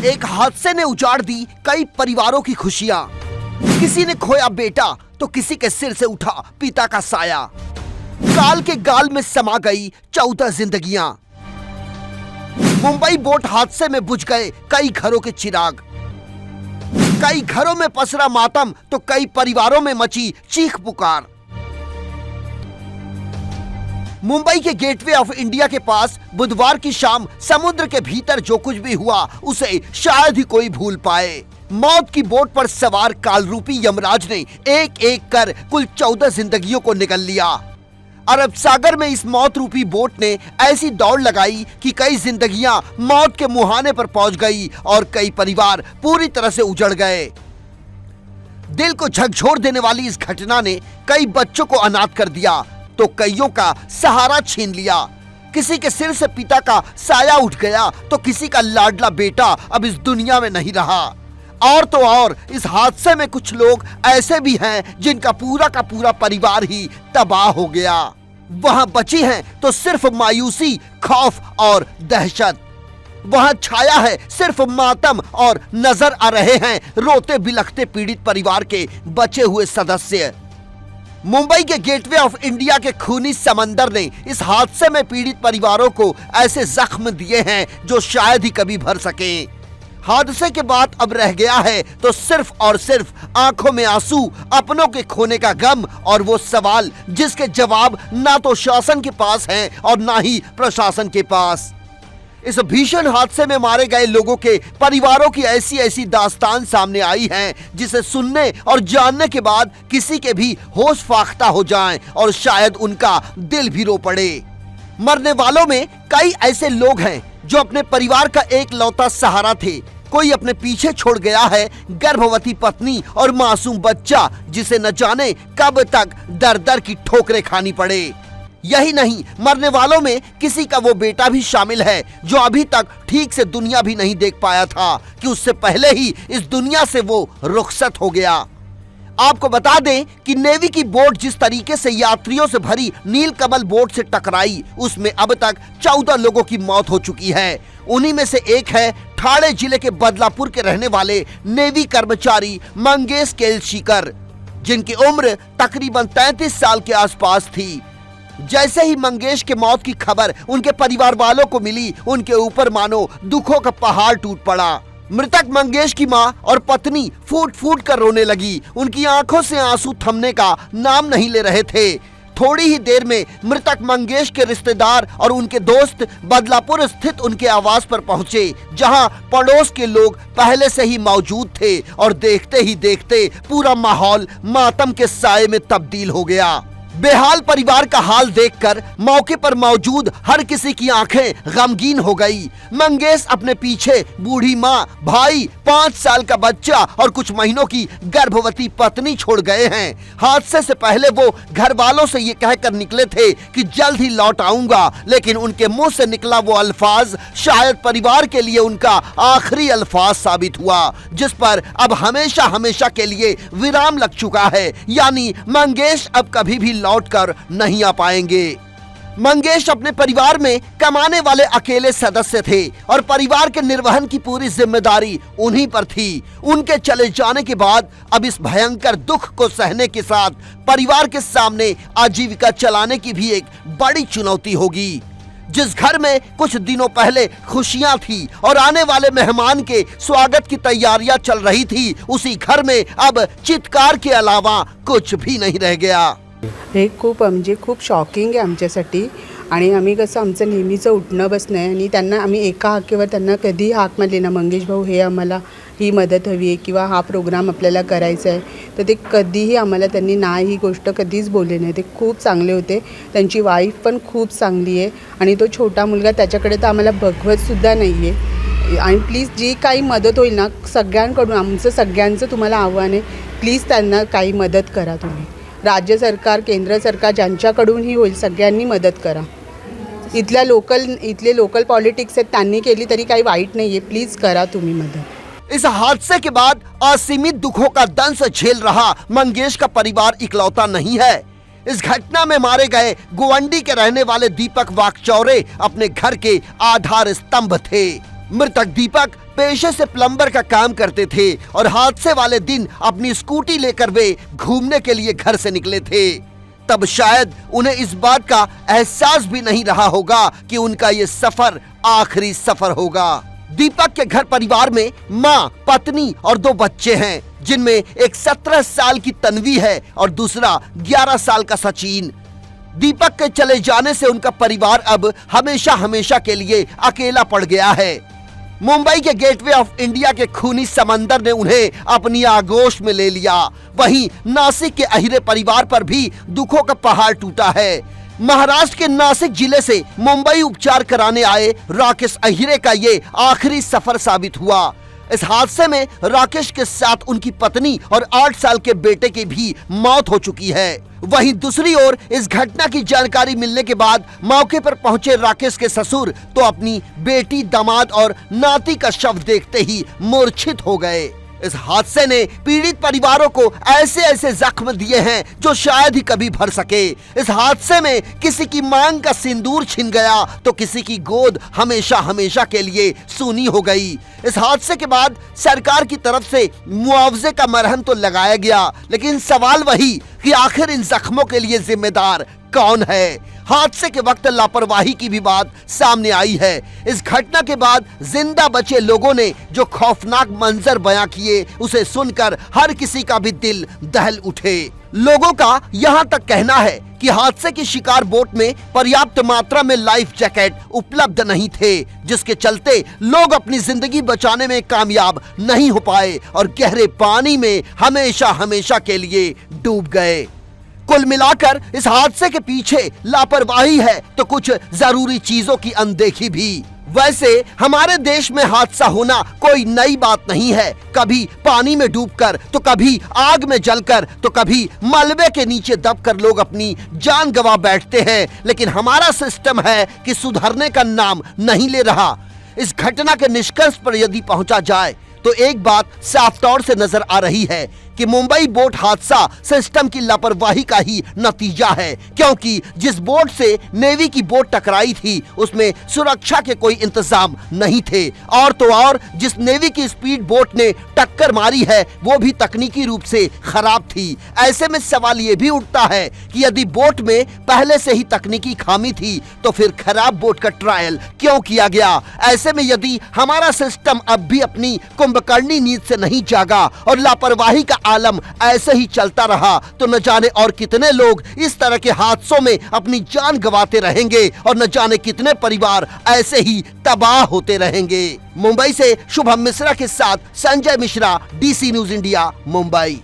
एक हादसे ने उजाड़ दी कई परिवारों की खुशियां। किसी ने खोया बेटा तो किसी के सिर से उठा पिता का साया। काल के गाल में समा गई 14 जिंदगियां। मुंबई बोट हादसे में बुझ गए कई घरों के चिराग। कई घरों में पसरा मातम तो कई परिवारों में मची चीख पुकार। मुंबई के गेटवे ऑफ इंडिया के पास बुधवार की शाम समुद्र के भीतर जो कुछ भी हुआ उसे शायद ही कोई भूल पाए। मौत की बोट पर सवार कालरूपी यमराज ने एक एक कर कुल 14 जिंदगियों को निगल लिया। अरब सागर में इस मौत रूपी बोट ने ऐसी दौड़ लगाई कि कई जिंदगियां मौत के मुहाने पर पहुंच गई और कई परिवार पूरी तरह से उजड़ गए। दिल को झकझोर देने वाली इस घटना ने कई बच्चों को अनाथ कर दिया तो कईयों का सहारा छीन लिया। किसी के सिर से पिता का साया उठ गया तो किसी का लाडला बेटा अब इस दुनिया में नहीं रहा। और तो और इस हादसे में कुछ लोग ऐसे भी हैं जिनका पूरा का पूरा परिवार ही तबाह हो गया। वहां बची हैं तो सिर्फ मायूसी, खौफ और दहशत। वहां छाया है सिर्फ मातम और नजर आ रहे हैं रोते बिलखते पीड़ित परिवार के बचे हुए सदस्य। मुंबई के गेटवे ऑफ इंडिया के खूनी समंदर ने इस हादसे में पीड़ित परिवारों को ऐसे जख्म दिए हैं जो शायद ही कभी भर सकें। हादसे के बाद अब रह गया है तो सिर्फ और सिर्फ आंखों में आंसू, अपनों के खोने का गम और वो सवाल जिसके जवाब ना तो शासन के पास हैं और ना ही प्रशासन के पास। इस भीषण हादसे में मारे गए लोगों के परिवारों की ऐसी ऐसी दास्तान सामने आई है जिसे सुनने और जानने के बाद किसी के भी होश फाख्ता हो जाएं और शायद उनका दिल भी रो पड़े। मरने वालों में कई ऐसे लोग हैं जो अपने परिवार का एक लौता सहारा थे। कोई अपने पीछे छोड़ गया है गर्भवती पत्नी और मासूम बच्चा जिसे न जाने कब तक दर दर की ठोकरें खानी पड़े। यही नहीं, मरने वालों में किसी का वो बेटा भी शामिल है जो अभी तक ठीक से दुनिया भी नहीं देख पाया था कि उससे पहले ही इस दुनिया से वो रुखसत हो गया। आपको बता दें कि नेवी की बोट जिस तरीके से यात्रियों से भरी नीलकमल बोट से टकराई उसमें अब तक 14 लोगों की मौत हो चुकी है। उन्हीं में से एक है ठाणे जिले के बदलापुर के रहने वाले नेवी कर्मचारी मंगेश केलशीकर, जिनकी उम्र तकरीबन 33 साल के आसपास थी। जैसे ही मंगेश के मौत की खबर उनके परिवार वालों को मिली, उनके ऊपर मानो दुखों का पहाड़ टूट पड़ा। मृतक मंगेश की मां और पत्नी फूट फूट कर रोने लगी। उनकी आंखों से आंसू थमने का नाम नहीं ले रहे थे। थोड़ी ही देर में मृतक मंगेश के रिश्तेदार और उनके दोस्त बदलापुर स्थित उनके आवास पर पहुंचे, जहां पड़ोस के लोग पहले से ही मौजूद थे और देखते ही देखते पूरा माहौल मातम के साए में तब्दील हो गया। बेहाल परिवार का हाल देखकर मौके पर मौजूद हर किसी की आंखें गमगीन हो गई। मंगेश अपने पीछे बूढ़ी माँ, भाई, 5 साल का बच्चा और कुछ महीनों की गर्भवती पत्नी छोड़ गए हैं। हादसे से पहले वो घर वालों से ये कहकर निकले थे कि जल्द ही लौट आऊंगा, लेकिन उनके मुंह से निकला वो अल्फाज शायद परिवार के लिए उनका आखिरी अल्फाज साबित हुआ, जिस पर अब हमेशा हमेशा के लिए विराम लग चुका है। यानी मंगेश अब कभी भी लौटकर नहीं आ पाएंगे। मंगेश अपने परिवार में कमाने वाले अकेले सदस्य थे और परिवार के निर्वहन की पूरी जिम्मेदारी उन्हीं पर थी। उनके चले जाने के बाद अब इस भयंकर दुख को सहने के साथ परिवार के सामने आजीविका चलाने की भी एक बड़ी चुनौती होगी। जिस घर में कुछ दिनों पहले खुशियां थी और आने वाले मेहमान के स्वागत की तैयारियां चल रही थी, उसी घर में अब चित्कार के अलावा कुछ भी नहीं रह गया। हे खूप शॉकिंग आहे आमच्यासाठी आणि आम्ही कसं आमचं नेहमीचं उठणं बसणं आहे आणि त्यांना आम्ही एका हाकेवर त्यांना कधी हाक मारली ना, मंगेश भाऊ हे आम्हाला ही मदत हवी आहे किंवा हा प्रोग्राम आपल्याला करायचा आहे, तर ते कधीही आम्हाला त्यांनी ना ही गोष्ट कधीच बोलले नाही। ते खूप चांगले होते। त्यांची वाईफ पण खूप चांगली आहे आणि तो छोटा मुलगा त्याच्याकडे तर आम्हाला बघवतसुद्धा नाही आहे। आणि प्लीज जी काही मदत होईल ना सगळ्यांकडून, आमचं सगळ्यांचं तुम्हाला आव्हान आहे, प्लीज त्यांना काही मदत करा तुम्ही। राज्य सरकार, केंद्र सरकार ज्यांच्याकडूनही होईल सगळ्यांनी मदत करा। इथले लोकल पॉलिटिक्स आहेत त्यांनी केली तरी काही वाईट नाही आहे, प्लीज करा तुम्ही मदत। इस हादसे के बाद असीमित दुखों का दंश झेल रहा मंगेश का परिवार इकलौता नहीं है। इस घटना में मारे गए गोवंडी के रहने वाले दीपक वाकचौरे अपने घर के आधार स्तंभ थे। मृतक दीपक पेशे से प्लम्बर का काम करते थे और हादसे वाले दिन अपनी स्कूटी लेकर वे घूमने के लिए घर से निकले थे। तब शायद उन्हें इस बात का एहसास भी नहीं रहा होगा कि उनका ये सफर आखिरी सफर होगा। दीपक के घर परिवार में माँ, पत्नी और 2 बच्चे हैं, जिनमें एक 17 साल की तन्वी है और दूसरा 11 साल का सचिन। दीपक के चले जाने से उनका परिवार अब हमेशा हमेशा के लिए अकेला पड़ गया है। मुंबई के गेटवे ऑफ इंडिया के खूनी समंदर ने उन्हें अपनी आगोश में ले लिया। वहीं नासिक के अहिरे परिवार पर भी दुखों का पहाड़ टूटा है। महाराष्ट्र के नासिक जिले से मुंबई उपचार कराने आए राकेश अहिरे का ये आखिरी सफर साबित हुआ। इस हादसे में राकेश के साथ उनकी पत्नी और 8 साल के बेटे की भी मौत हो चुकी है। वहीं दूसरी ओर इस घटना की जानकारी मिलने के बाद मौके पर पहुंचे राकेश के ससुर तो अपनी बेटी, दामाद और नाती का शव देखते ही मूर्छित हो गए। इस हादसे ने पीड़ित परिवारों को ऐसे ऐसे जख्म दिए हैं जो शायद ही कभी भर सके। इस हादसे में किसी की मांग का सिंदूर छिन गया तो किसी की गोद हमेशा हमेशा के लिए सूनी हो गई। इस हादसे के बाद सरकार की तरफ से मुआवजे का मरहम तो लगाया गया, लेकिन सवाल वही कि आखिर इन जख्मों के लिए जिम्मेदार कौन है। हादसे के वक्त लापरवाही की भी बात सामने आई है। इस घटना के बाद जिंदा बचे लोगों ने जो खौफनाक मंजर बयां किए, उसे सुनकर हर किसी का भी दिल दहल उठे। लोगों का यहां तक कहना है कि हादसे की शिकार बोट में पर्याप्त मात्रा में लाइफ जैकेट उपलब्ध नहीं थे, जिसके चलते लोग अपनी जिंदगी बचाने में कामयाब नहीं हो पाए और गहरे पानी में हमेशा हमेशा के लिए डूब गए। कुल मिलाकर इस हादसे के पीछे लापरवाही है तो कुछ जरूरी चीजों की अनदेखी भी। वैसे हमारे देश में हादसा होना कोई नई बात नहीं है। कभी पानी में डूबकर तो कभी आग में जलकर तो कभी मलबे के नीचे दबकर लोग अपनी जान गंवा बैठते हैं, लेकिन हमारा सिस्टम है कि सुधरने का नाम नहीं ले रहा। इस घटना के निष्कर्ष पर यदि पहुंचा जाए तो एक बात साफ तौर से नजर आ रही है कि मुंबई बोट हादसा सिस्टम की लापरवाही का ही नतीजा है, क्योंकि जिस बोट से नेवी की बोट टकराई थी उसमें सुरक्षा के कोई इंतजाम नहीं थे, और तो और जिस नेवी की स्पीड बोट ने टक्कर मारी है वो भी तकनीकी रूप से खराब थी। ऐसे में सवाल ये भी उठता है कि यदि बोट में पहले से ही तकनीकी खामी थी तो फिर खराब बोट का ट्रायल क्यों किया गया। ऐसे में यदि हमारा सिस्टम अब भी अपनी कुंभकर्णी नींद से नहीं जागा और लापरवाही का आलम ऐसे ही चलता रहा तो न जाने और कितने लोग इस तरह के हादसों में अपनी जान गंवाते रहेंगे और न जाने कितने परिवार ऐसे ही तबाह होते रहेंगे। मुंबई से शुभम मिश्रा के साथ Sanjay Mishra, DC news India, Mumbai.